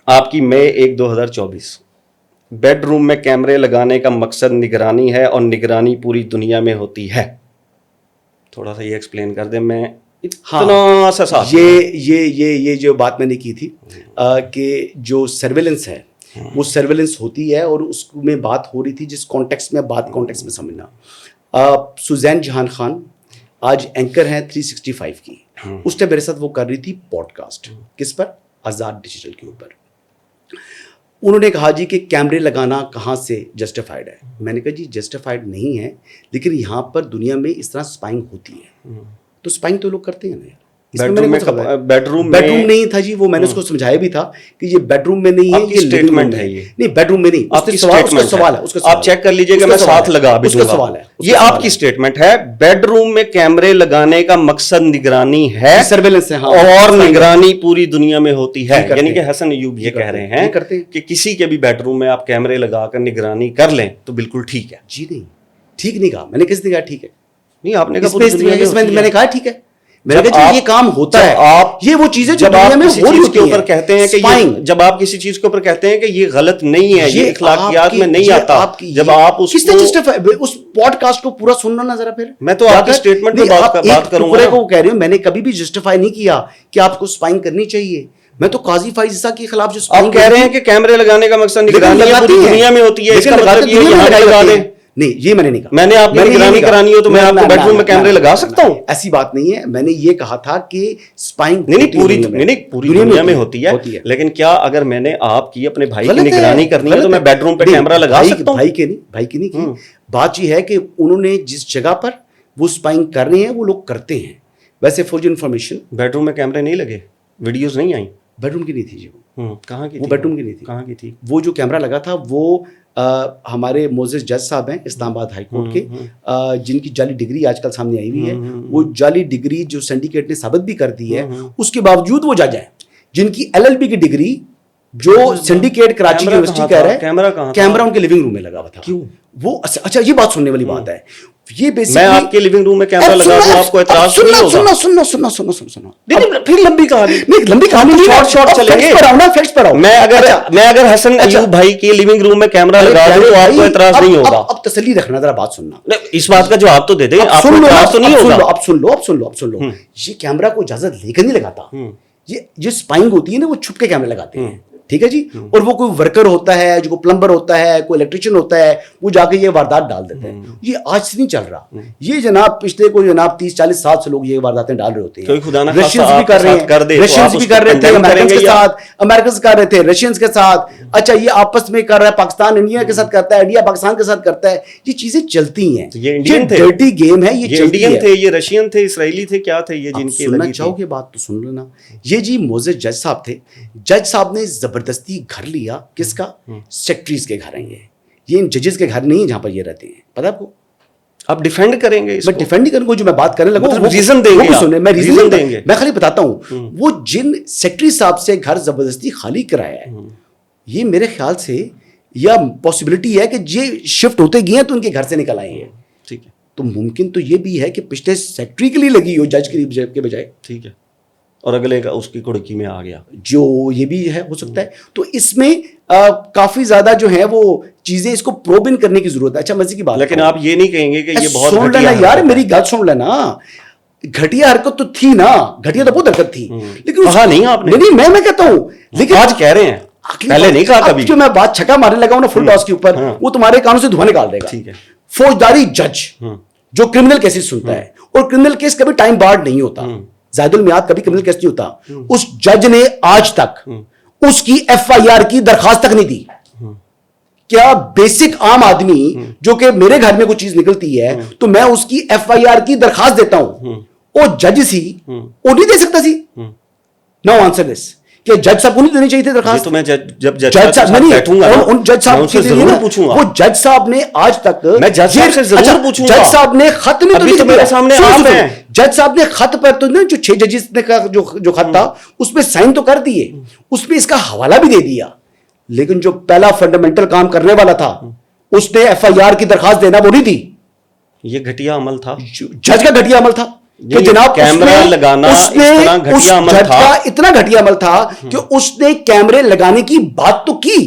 آپ کی مئی 1 2024. Bed room میں کیمرے لگانے کا مقصد نگرانی ہے اور نگرانی پوری دنیا میں ہوتی ہے. تھوڑا سا یہ ایکسپلین کر دیں. میں اتنا سا ساتھ یہ جو بات میں نے کی تھی کہ جو سرویلنس ہے وہ سرویلنس ہوتی ہے اور اس میں بات ہو رہی تھی جس کانٹیکس میں بات کانٹیکس میں سمجھنا. سوزین جہان خان آج اینکر ہیں 365 کی. اس ٹائم میرے ساتھ وہ کر رہی تھی پوڈ کاسٹ. کس پر؟ آزاد ڈیجیٹل کے اوپر. انہوں نے کہا جی کہ کیمرے لگانا کہاں سے جسٹیفائڈ ہے. میں نے کہا جی جسٹیفائڈ نہیں ہے لیکن یہاں پر دنیا میں اس طرح اسپائنگ ہوتی ہے تو اسپائنگ تو لوگ کرتے ہیں نا یار. بیڈ روم نہیں تھا جی. وہ میں نے اس کو سمجھایا بھی تھا کہ یہ بیڈ روم میں نہیں ہے, یہ اسٹیٹمنٹ ہے. یہ نہیں بیڈ روم میں نہیں, آپ کی سوال ہے. آپ چیک کر لیجئے کہ میں ساتھ لگا بھی دوں گا. یہ آپ کی اسٹیٹمنٹ ہے. بیڈ روم میں کیمرے لگانے کا مقصد نگرانی ہے, سرویلنس ہے, اور نگرانی پوری دنیا میں ہوتی ہے. یعنی کہ حسن ایوب یہ کہہ رہے ہیں کہ کسی کے بھی بیڈ روم میں آپ کیمرے لگا کر نگرانی کر لیں تو بالکل ٹھیک ہے. جی نہیں, ٹھیک نہیں کہا میں نے. کس نے کہا ٹھیک ہے؟ نہیں, آپ نے کہا میں نے کہا ٹھیک ہے. میں نے کہا یہ کام ہوتا ہے. آپ یہ وہ چیزیں جب آپ کسی چیز کے اوپر کہتے ہیں کہ جب آپ کسی چیز کے اوپر کہتے ہیں کہ یہ غلط نہیں ہے, یہ اخلاقیات میں نہیں آتا, جب آپ اس پوڈ کاسٹ کو پورا سننا نا ذرا. پھر میں تو آپ کی اسٹیٹمنٹ پہ بات کروں گا کو کہہ رہی ہوں. میں نے کبھی بھی جسٹیفائی نہیں کیا کہ آپ کو اسپائنگ کرنی چاہیے. میں تو قاضی فائزہ کے خلاف جو آپ کہہ رہے ہیں کہ کیمرے لگانے کا مقصد نگرانی پوری دنیا میں ہوتی ہے, اس کا مطلب یہ یہاں پہ لگا دیں. نہیں, یہ میں نے نہیں کہا. میں نے آپ کی نگرانی کرانی ہو تو میں آپ کو بیڈ روم میں کیمرے لگا سکتا ہوں. ایسی بات نہیں ہے. میں نے یہ کہا تھا کہ اسپائنگ پوری دنیا میں ہوتی ہے. لیکن کیا اگر میں نے آپ کی اپنے بھائی کی نگرانی کرنی ہے تو میں بیڈ روم پہ کیمرہ لگا سکتا ہوں؟ بھائی کی نہیں کی بات. یہ ہے کہ انہوں نے جس جگہ پر وہ اسپائنگ کر رہے ہیں وہ لوگ کرتے ہیں. ویسے فور جو انفارمیشن, بیڈ روم میں کیمرے نہیں لگے, ویڈیوز نہیں آئیں. بیڈ روم کی نہیں تھی جی. وہ کہاں کی؟ وہ بیڈ روم کی نہیں تھی. کہاں کی تھی؟ وہ جو کیمرہ لگا تھا وہ ہمارے موزز جج صاحب ہیں اسلام آباد ہائی کورٹ کے, جن کی جعلی ڈگری آج کل سامنے آئی ہوئی ہے. وہ جعلی ڈگری جو سینڈیکیٹ نے ثابت بھی کر دی ہے, اس کے باوجود وہ جج ہیں جن کی LLB کی ڈگری جو سینڈیکیٹ کراچی یونیورسٹی کہہ رہا ہے کیمرہ ان کے لیونگ روم میں لگا ہوا تھا. کیوں؟ وہ اچھا یہ بات سننے والی بات ہے. یہ میں آپ کے لیونگ روم میں کیمرہ لگا دوں, آپ کو اعتراض نہیں ہوگا؟ سننا پھر لمبی کہانی شارٹ چلیں گے. میں اگر حسن ایوب بھائی کے لیونگ روم میں کیمرہ لگا دوں تو آپ کو اعتراض نہیں ہوگا؟ اب تسلی رکھنا, ذرا بات سننا. اس بات کا جواب تو دے دیں. آپ کو اعتراض تو نہیں ہوگا؟ اب سن لو. یہ کیمرہ کو اجازت لے کر نہیں لگاتا. یہ جو اسپائنگ ہوتی ہے نا وہ چھپ کے کیمرے لگاتے ہیں. ٹھیک ہے جی. اور وہ کوئی ورکر ہوتا ہے, جو پلمبر ہوتا ہے, کوئی الیکٹریشین ہوتا ہے, وہ جا کے یہ واردات ڈال دیتے ہیں. یہ آج سے نہیں چل رہا. یہ جناب پچھلے کوئی جناب 30-40 سال سے لوگ یہ وارداتیں ڈال رہے ہوتے ہیں. رشینز بھی کر رہے ہیں, رشینز بھی کر رہے تھے امریکنز کے ساتھ, امریکنز کر رہے تھے رشینز کے ساتھ. اچھا یہ آپس میں کر رہا ہے, پاکستان انڈیا کے ساتھ کرتا ہے, انڈیا پاکستان کے ساتھ کرتا ہے. یہ چیزیں چلتی ہیں. یہ ڈرٹی گیم ہے. یہ انڈین تھے, یہ رشین تھے, اسرائیلی تھے, کیا تھے یہ جن کے سننا چاہو گے بات تو سن لینا. یہ جی موزز جج صاحب تھے. جج صاحب نے زبردستی گھر لیا. کس کا؟ سیکٹریز کے گھر ہیں. یہ ان ججز کے گھر نہیں جہاں پر یہ رہتے ہیں. پتا آپ کو؟ آپ ڈیفینڈ کریں گے؟ میں ڈیفینڈ نہیں کروں گا. جو میں بات کرنے لگا ریزن دیں گے. میں ریزن دیں گے. میں خالی بتاتا ہوں وہ جن سیکٹری صاحب سے گھر زبردستی خالی کرایا ہے, یہ میرے خیال سے یا پاسبلٹی ہے کہ یہ شفٹ ہوتے گئے ہیں تو ان کے گھر سے نکل آئے ہیں. ٹھیک ہے. تو ممکن تو یہ بھی ہے کہ پچھلے سیکٹری کے لیے لگی ہو جج کے بجائے. ٹھیک ہے. اور اگلے کا اس کی کڑکی میں آ گیا, جو یہ بھی ہے ہو سکتا ہے. تو اس میں کافی زیادہ جو ہے وہ چیزیں اس کو پروب ان کرنے کی ضرورت ہے. اچھا مزے کی بات, لیکن آپ یہ نہیں کہیں گے کہ یہ بہت سن لینا یار, میری گل سن لینا. گھٹیا حرکت تو تھی نا, گھٹیا تو بہت حرکت تھی, لیکن کہا نہیں آپ نے. نہیں میں کہتا ہوں, لیکن آج کہہ رہے ہیں, پہلے نہیں کہا کبھی. جو میں بات چھکا مارنے لگا ہوں نا فل ٹاس کے اوپر, وہ تمہارے کانوں سے دھواں نکال دے گا. ٹھیک ہے. فوجداری جج جو کرمنل کیسز سنتا ہے, اور کرمنل کیس کبھی ٹائم بارڈ نہیں ہوتا, زائد المیعاد کبھی کرمنل کیس نہیں ہوتا. اس جج نے آج تک اس کی FIR کی درخواست تک نہیں دی. کیا بیسک عام آدمی جو کہ میرے گھر میں کوئی چیز نکلتی ہے تو میں اس کی FIR کی درخواست دیتا ہوں, وہ جج سی وہ نہیں دے سکتا سی؟ نو آنسر دس کہ جج صاحب کو نہیں دینی چاہیے تھی درخواست. تو میں جب جج صاحب نہیں, ان جج صاحب سے ضرور پوچھوں گا. وہ جج صاحب نے آج تک, میں جج صاحب سے ضرور پوچھوں گا. جج صاحب نے خط میں تو میرے سامنے آپ ہیں, جج صاحب نے خط پر تو جو 6 ججز نے کا جو خط تھا اس پہ سائن تو کر دیے, اس پہ اس کا حوالہ بھی دے دیا, لیکن جو پہلا فنڈامنٹل کام کرنے والا تھا اس نے FIR کی درخواست دینا وہ نہیں دی. یہ گھٹیا عمل تھا, جج کا گھٹیا عمل تھا. کہ جناب کیمرہ لگانا اتنا گھٹیا عمل تھا کہ اس نے کیمرے لگانے کی بات تو کی،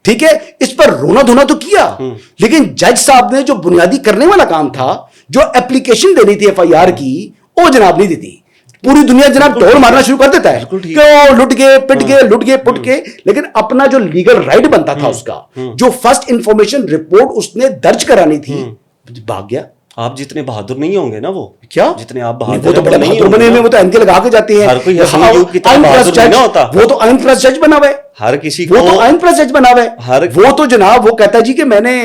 ٹھیک ہے، اس پر رونا دھونا تو کیا، لیکن جج صاحب نے جو بنیادی کرنے والا کام تھا، جو اپلیکیشن دینی تھی ایف آئی آر کی، وہ جناب نہیں دیتی. پوری دنیا جناب ڈور مارنا شروع کر دیتا ہے کہ لٹ گئے پٹ گئے لٹ گئے پٹ گئے، لیکن اپنا جو لیگل رائٹ بنتا تھا اس کا، جو فرسٹ انفارمیشن رپورٹ اس نے درج کرانی تھی، بھاگ گیا. آپ جتنے بہادر نہیں ہوں گے نا، وہ کیا جتنے آپ بہادر وہ تو بڑے بہادر بنے ہوئے، وہ تو اینکے لگا کے جاتے ہیں. ہر کوئی حسن ایوب کی طرح بہادر نہیں ہوتا. وہ تو آئین پلس جج بنا ہوا ہے، ہر کسی کو وہ تو آئین پلس جج بنا ہوا ہے. وہ تو جناب وہ کہتا ہے جی کہ میں نے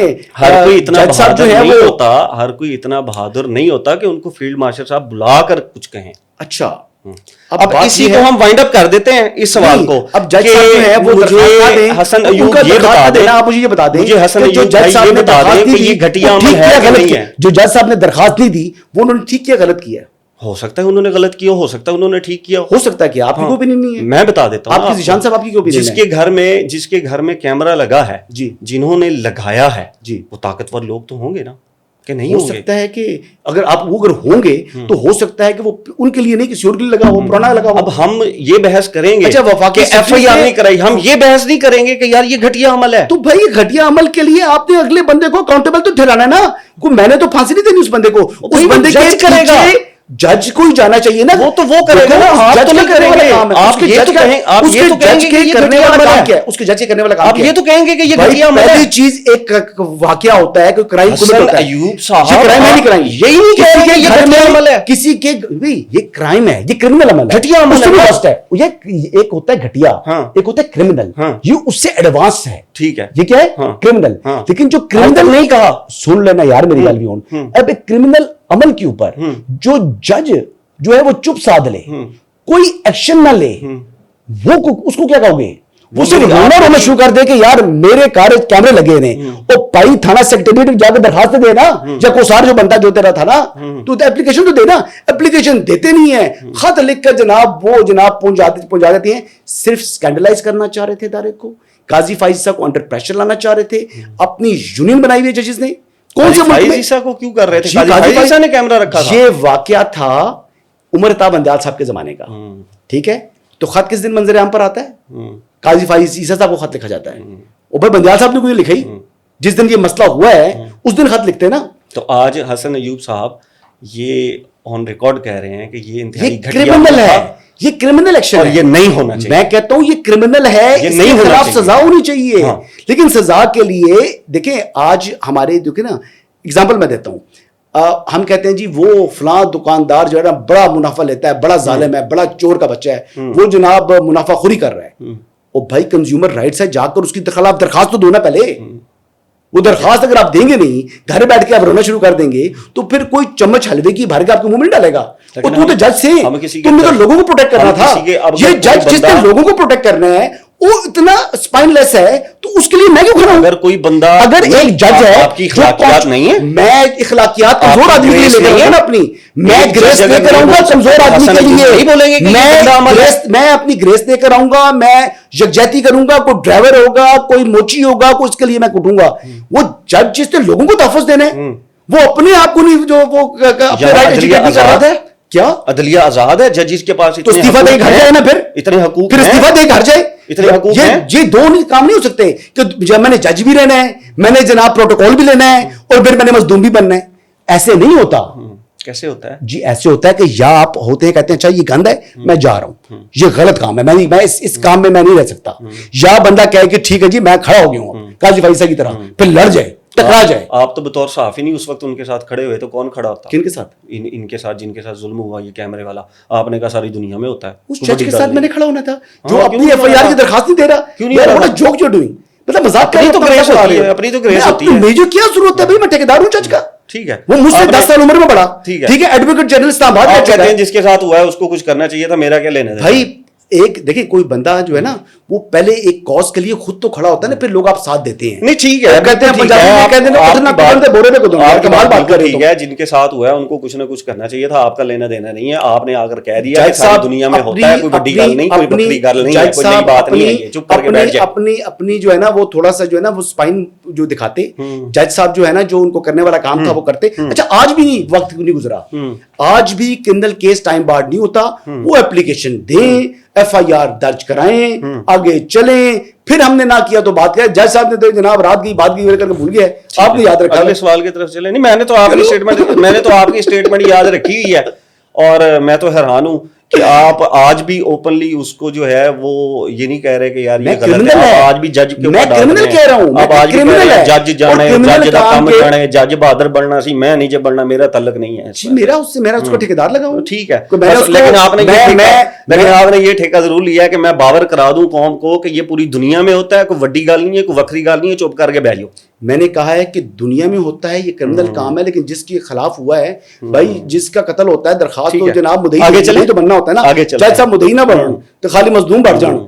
ہر کوئی اتنا بہادر نہیں ہوتا، ہر کوئی اتنا بہادر نہیں ہوتا کہ ان کو فیلڈ مارشل صاحب بلا کر کچھ کہیں. اچھا اب اسی کو ہم وائنڈ اپ کر دیتے ہیں اس سوال کو. اب جج صاحب جو ہے وہ مجھے حسن ایوب یہ بتا دیں، آپ مجھے یہ بتا دیں، مجھے حسن ایوب یہ بتا دیں کہ یہ گھٹیا عمل ہے کہ نہیں ہے. جو جج صاحب نے درخواست نہیں دی وہ انہوں نے ٹھیک کیا غلط کیا؟ ہو سکتا ہے انہوں نے غلط کیا، ہو سکتا ہے انہوں نے ٹھیک کیا، ہو سکتا ہے کہ آپ کی کوئی اوپینین نہیں ہے. میں بتا دیتا ہوں آپ کی ذیشان صاحب آپ کی کوئی اوپینین ہے؟ جس کے گھر میں کیمرہ لگا ہے، جی، جنہوں نے لگایا ہے، جی، وہ طاقتور لوگ تو ہوں گے نا، کہ نہیں ہو ہوں گے؟ سکتا ہے کہ اگر آپ وہ اگر ہوں گے تو ہو سکتا ہے کہ وہ ان کے لیے نہیں کسی اور کے لیے لگا ہو، پرانا لگا ہو. اب ہم یہ بحث کریں گے اچھا وفاقی ایف آئی آر نہیں کرائی، ہم یہ بحث نہیں کریں گے کہ یار یہ گھٹیا عمل ہے. تو بھائی گھٹیا عمل کے لیے آپ نے اگلے بندے کو اکاؤنٹیبل تو ٹھہرانا ہے نا. میں نے تو پھانسی نہیں دینی اس بندے کو، اس بندے کے کرے گا، جج کو ہی جانا چاہیے نا. وہ تو وہ کرے گا نا، آپ تو نہیں کریں گے. آپ یہ تو کہیں، آپ یہ تو کہیں گے کہ یہ کرنے والا کام کیا ہے، اس کے جج کے کرنے والا کام آپ یہ تو کہیں گے کہ یہ گھٹیا عمل ہے. پہلی چیز ایک واقعہ ہوتا ہے کہ کرائم کمٹ ہوتا ہے. ایوب صاحب یہ کرائم ہے نہیں کرائم، یہی نہیں کہیں گے یہ گھٹیا عمل ہے. کسی کے یہ کرائم ہے، یہ کرمنل عمل ہے، گھٹیا عمل ہے. یہ ایک ہوتا ہے گھٹیا، ایک ہوتا ہے کرمنل، یہ اس سے ایڈوانس ہے. ٹھیک ہے، یہ کیا ہے؟ کرمنل. لیکن جو کرمنل نہیں کہا، سن لینا یار میری گل بھی. اب ایک کرمنل عمل کے اوپر جو جج جو ہے وہ چپ سادھ لے، کوئی ایکشن نہ لے، وہ اس کو کیا کہو گے؟ وہ صرف رونا شروع کر دے کہ یار میرے کیمرے لگے نے، وہ پائی تھانہ سیکریٹریٹ جا کے درخواست دے نا، یا کوسار جو بنتا جو تیرا تھا نا، تو اپلیکیشن تو دے نا. اپلیکیشن دیتے نہیں ہیں، خط لکھ کر جناب وہ جناب پہنچا دیتے ہیں. صرف سکینڈلائز کرنا چاہ رہے تھے ادارے کو، قاضی فائز صاحب کو انڈر پریشر لانا چاہ رہے تھے. اپنی یونین بنائی ہوئی ججز نے. کون سے ملک میں کو کیوں کر رہے تھے؟ قاضی نے کیمرہ رکھا تھا. یہ واقعہ تھا عمر تا بندیال صاحب کے زمانے کا، ٹھیک ہے. تو خط کس دن منظر عام پر آتا ہے؟ قاضی فائز عیسیٰ صاحب کو خط لکھا جاتا ہے. اوپر بندیال صاحب نے کوئی لکھا ہی، جس دن یہ مسئلہ ہوا ہے اس دن خط لکھتے نا. تو آج حسن ایوب صاحب یہ آن ریکارڈ کہہ رہے ہیں کہ یہ انتہائی کرمنل ہے، یہ کرمنل ایکشن ہے، یہ نہیں ہونا چاہیے. میں کہتا ہوں یہ کرمنل ہے، اس کے خلاف سزا ہونی چاہیے. لیکن سزا کے لیے دیکھیں آج ہمارے دیکھیں نا، اگزامپل میں دیتا ہوں. ہم کہتے ہیں جی وہ فلاں دکاندار جو ہے نا بڑا منافع لیتا ہے، بڑا ظالم ہے، بڑا چور کا بچہ ہے، وہ جناب منافع خوری کر رہا ہے. اور بھائی کنزیومر رائٹس ہے، جا کر اس کی خلاف درخواست تو دو نا پہلے. وہ درخواست اگر آپ دیں گے نہیں، گھر بیٹھ کے آپ رونا شروع کر دیں گے، تو پھر کوئی چمچ حلوے کی بھر کے آپ کے منہ میں ڈالے گا. تو جج سے تم نے تو لوگوں کو پروٹیکٹ کرنا تھا. یہ جج جس نے لوگوں کو پروٹیکٹ کرنا ہے وہ اتنا اسپائن لیس ہے، تو اس کے لیے میں کیوں کھڑا ہوں؟ اگر کوئی بندہ، اگر ایک جج ہے، آپ کی اخلاقیات نہیں ہے، میں اخلاقیات کمزور آدمی کے لیے لے کر آؤں گا اپنی، میں گریس لے کر آؤں گا کمزور آدمی کے لیے. میں اپنی گریس لے کر آؤں گا، میں یکجہتی کروں گا. کوئی ڈرائیور ہوگا، کوئی موچی ہوگا، کوئی اس کے لیے میں کٹوں گا. وہ جج جس نے لوگوں کو تحفظ دینے، وہ اپنے آپ کو نہیں، جو وہ اپنے رائٹ ایجوکیٹ نہیں کر رہا تھا. کیا عدلیہ آزاد ہے؟ ججز کے پاس تو استعفیٰ دے گھر جائے نا، پھر اتنے حقوق، پھر استعفیٰ دے گھر جائے. اتنے حقوق ہیں. یہ دو کام نہیں ہو سکتے کہ جب میں نے جج بھی رہنا ہے، میں نے جناب پروٹوکول بھی لینا ہے، اور پھر میں نے مظلوم بھی بننا ہے. ایسے نہیں ہوتا. کیسے ہوتا ہے جی؟ ایسے ہوتا ہے کہ یا آپ ہوتے ہیں کہتے ہیں اچھا یہ گند ہے میں جا رہا ہوں، یہ غلط کام ہے، میں اس کام میں نہیں رہ سکتا. یا بندہ کہے کہ ٹھیک ہے جی میں کھڑا ہو گیا ہوں قاضی فائزہ کی طرح، پھر لڑ جائے، ٹکرا جائے. آپ تو بطور صحافی نہیں اس وقت ان کے ساتھ کھڑے ہوئے، تو کون کھڑا ہوتا؟ کن کے ساتھ؟ ان کے ساتھ جن کے ساتھ ظلم ہوا یہ کیمرے والا. آپ نے کہا ساری دنیا میں ہوتا ہے. اس جج کے ساتھ میں نے کھڑا ہونا تھا جو اپنی ایف آئی آر کی درخواست نہیں دے رہا. کیوں نہیں دے رہا؟ جوک جو ڈوئنگ، مطلب مذاق کر رہے تو گریس ہوتی ہے، اپنی تو گریس ہوتی ہے. مجھے کیا ضرورت ہے بھائی، میں ٹھیکیدار ہوں جج کا. ٹھیک ہے، وہ مجھ سے 10 سال عمر میں بڑا. ٹھیک ہے، ایڈوکیٹ جنرل اسلام آباد کہتے ہیں جس کے ساتھ ہوا ہے اس کو کچھ کرنا چاہیے تھا، میرا کیا لینا ہے بھائی. ایک دیکھیں کوئی بندہ جو ہے نا وہ پہلے ایک کاز کے لیے خود تو کھڑا ہوتا ہے نا, پھر لوگ آپ ساتھ دیتے ہیں. نہیں ٹھیک ہے, کہتے ہیں پنجابی میں کہتے ہیں اٹھنا پکڑتے بورے پہ کودنا, کمال بات کر رہے ٹھیک ہے, جن کے ساتھ ہوا ہے ان کو کچھ نہ کچھ کرنا چاہیے تھا, آپ کا لینا دینا نہیں ہے. آپ نے آ کر کہہ دیا کہ ساری دنیا میں ہوتا ہے, کوئی بڑی گل نہیں, کوئی بکری گل نہیں ہے, کوئی نئی بات نہیں ہے, چپ کر کے بیٹھ جائے. اپنی جو ہے نا وہ تھوڑا سا جو ہے نا وہ اسپائن جو دکھاتے جج صاحب جو ہے نا, جو ان کو کرنے والا کام تھا وہ کرتے. اچھا آج بھی نہیں, وقت نہیں گزرا, آج بھی کرمنل کیس ٹائم بارڈ نہیں ہوتا, وہ اپلیکیشن دیں, ایف آئی آر درج کرائیں, آگے چلیں. پھر ہم نے نہ کیا تو بات کیا, جج صاحب نے تو جناب رات کی بات کی کر کے بھول گیا ہے, آپ نے یاد رکھا. اگلے سوال کی طرف چلے. نہیں میں نے تو آپ کی اسٹیٹمنٹ یاد رکھی ہوئی ہے, اور میں تو حیران ہوں کہ آپ آج بھی اوپنلی اس کو جو ہے وہ یہ نہیں کہہ رہے کہ یار یہ غلط ہے. آپ آج بھی جج کے اوپر ڈال رہے ہیں, آپ آج بھی کہہ رہے ہیں جج جانے, جج دا کام جانے, جج بہادر بننا سی, میں نہیں جب بننا, میرا تعلق نہیں ہے. میرا اس کو ٹھیکیدار لگاؤں, ٹھیک ہے, لیکن آپ نے یہ ٹھیکہ ضرور لیا ہے کہ میں باور کرا دوں قوم کو کہ یہ پوری دنیا میں ہوتا ہے, کوئی وڈی گل نہیں ہے, کوئی وکری گل نہیں ہے, چپ کر کے بیٹھ جاؤ. میں نے کہا ہے کہ دنیا میں ہوتا ہے, یہ کرمنل کام ہے, لیکن جس کے خلاف ہوا ہے بھائی, جس کا قتل ہوتا ہے درخواست تو جناب مدعی تو بننا ہوتا ہے نا. جج صاحب مدعی نہ بنن تو خالی مظلوم بڑھ جان.